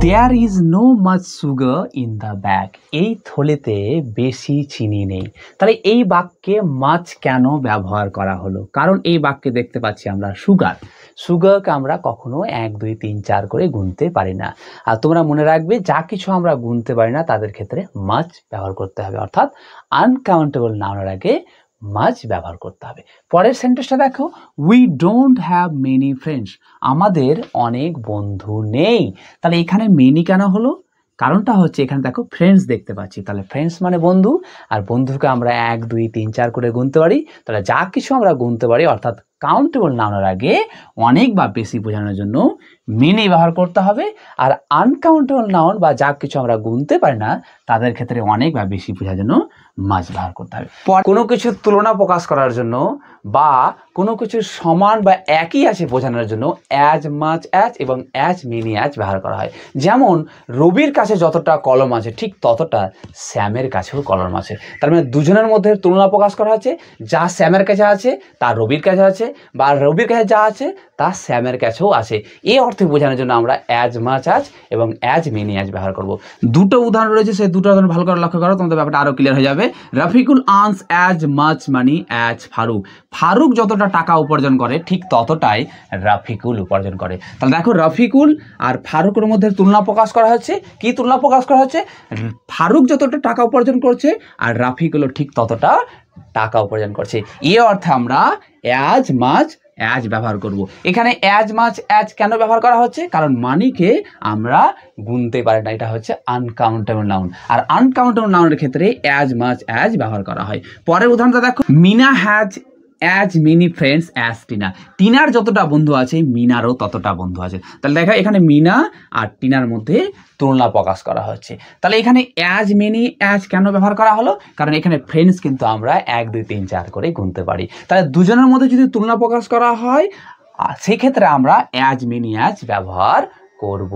There is no much sugar in the bag. এই থলেতে বেশি চিনি নেই। তাহলে এই বাক্যে মাছ কেন ব্যবহার করা হলো? কারণ এই বাক্যে দেখতে পাচ্ছি আমরা সুগারকে আমরা কখনো 1 2 3 4 করে গুনতে পারি না। আর তোমরা মনে রাখবে, যা কিছু আমরা গুনতে পারি না তাদের ক্ষেত্রে মাছ ব্যবহার করতে হবে, অর্থাৎ আনকাউন্টেবল নাউনের আগে মাছ ব্যবহার করতে হবে। পরের সেন্টেন্সটা দেখো, we don't have many friends. আমাদের অনেক বন্ধু নেই। তাহলে এখানে মেনি কেন হলো? কারণটা হচ্ছে এখানে দেখো ফ্রেন্ডস দেখতে পাচ্ছি, তাহলে ফ্রেন্ডস মানে বন্ধু, আর বন্ধুকে আমরা 1 2 3 4 করে গুনতে পারি। তাহলে যা কিছু আমরা গুনতে পারি অর্থাৎ কাউন্টেবল নাউনের আগে অনেক বা বেশি বোঝানোর জন্য মেনি ব্যবহার করতে হবে। আর আনকাউন্টেবল নাউন বা যা কিছু আমরা গুনতে পারি না তাদের ক্ষেত্রে অনেক বা বেশি বোঝার জন্য মাছ ব্যবহার করতে হবে। কোনো কিছুর তুলনা প্রকাশ করার জন্য বা কোনো কিছুর সমান বা একই আছে বোঝানোর জন্য অ্যাজ মাচ অ্যাজ এবং অ্যাজ মেনি অ্যাজ ব্যবহার করা হয়। যেমন রবির কাছে যতটা কলম আছে ঠিক ততটা শ্যামের কাছেও কলম আছে। তার মানে দুজনের মধ্যে তুলনা প্রকাশ করা হচ্ছে, যা শ্যামের কাছে আছে তা রবির কাছে আছে, বা রবির কাছে যা আছে তা শ্যামের কাছেও আছে। এই অর্থে বোঝানোর জন্য আমরা অ্যাজ মাচ অ্যাজ এবং অ্যাজ মেনি অ্যাজ ব্যবহার করব। দুটো উদাহরণ রয়েছে, সেই দুটো উদাহরণ ভালো করে লক্ষ্য করো, তোমাদের ব্যাপারটা আরও ক্লিয়ার হয়ে যাবে। Rafiqul earns as much money as Faruk. Faruk যতটা টাকা উপার্জন করে ঠিক ততটাই রফিকুল উপার্জন করে। তাহলে দেখো রফিকুল আর ফারুকের মধ্যে তুলনা প্রকাশ করা হচ্ছে। কি তুলনা প্রকাশ করা হচ্ছে? ফারুক যতটা টাকা উপার্জন করছে আর রফিকুলও ঠিক ততটা টাকা উপার্জন করছে। এই অর্থে আমরা অ্যাজ মাচ অ্যাজ ব্যবহার করব। এখানে অ্যাজ মাচ অ্যাজ কেন ব্যবহার করা হচ্ছে? কারণ মানিকে আমরা গুনতে পারি না, এটা হচ্ছে আনকাউন্টেবল নাউন। আর আনকাউন্টেবল নাউনের ক্ষেত্রে অ্যাজ মাচ অ্যাজ ব্যবহার করা হয়। পরের উদাহরণটা দেখো, Mina has as many friends as Tina. টিনার যতটা বন্ধু আছে মিনারও ততটা বন্ধু আছে। তাহলে দেখো এখানে মিনা আর টিনার মধ্যে তুলনা প্রকাশ করা হচ্ছে। তাহলে এখানে অ্যাজ মেনি অ্যাজ কেন ব্যবহার করা হলো? কারণ এখানে ফ্রেন্ডস কিন্তু আমরা 1 2 3 4 করে গুনতে পারি। তাহলে দুজনের মধ্যে যদি তুলনা প্রকাশ করা হয় সেক্ষেত্রে আমরা অ্যাজ মেনি অ্যাজ ব্যবহার করব।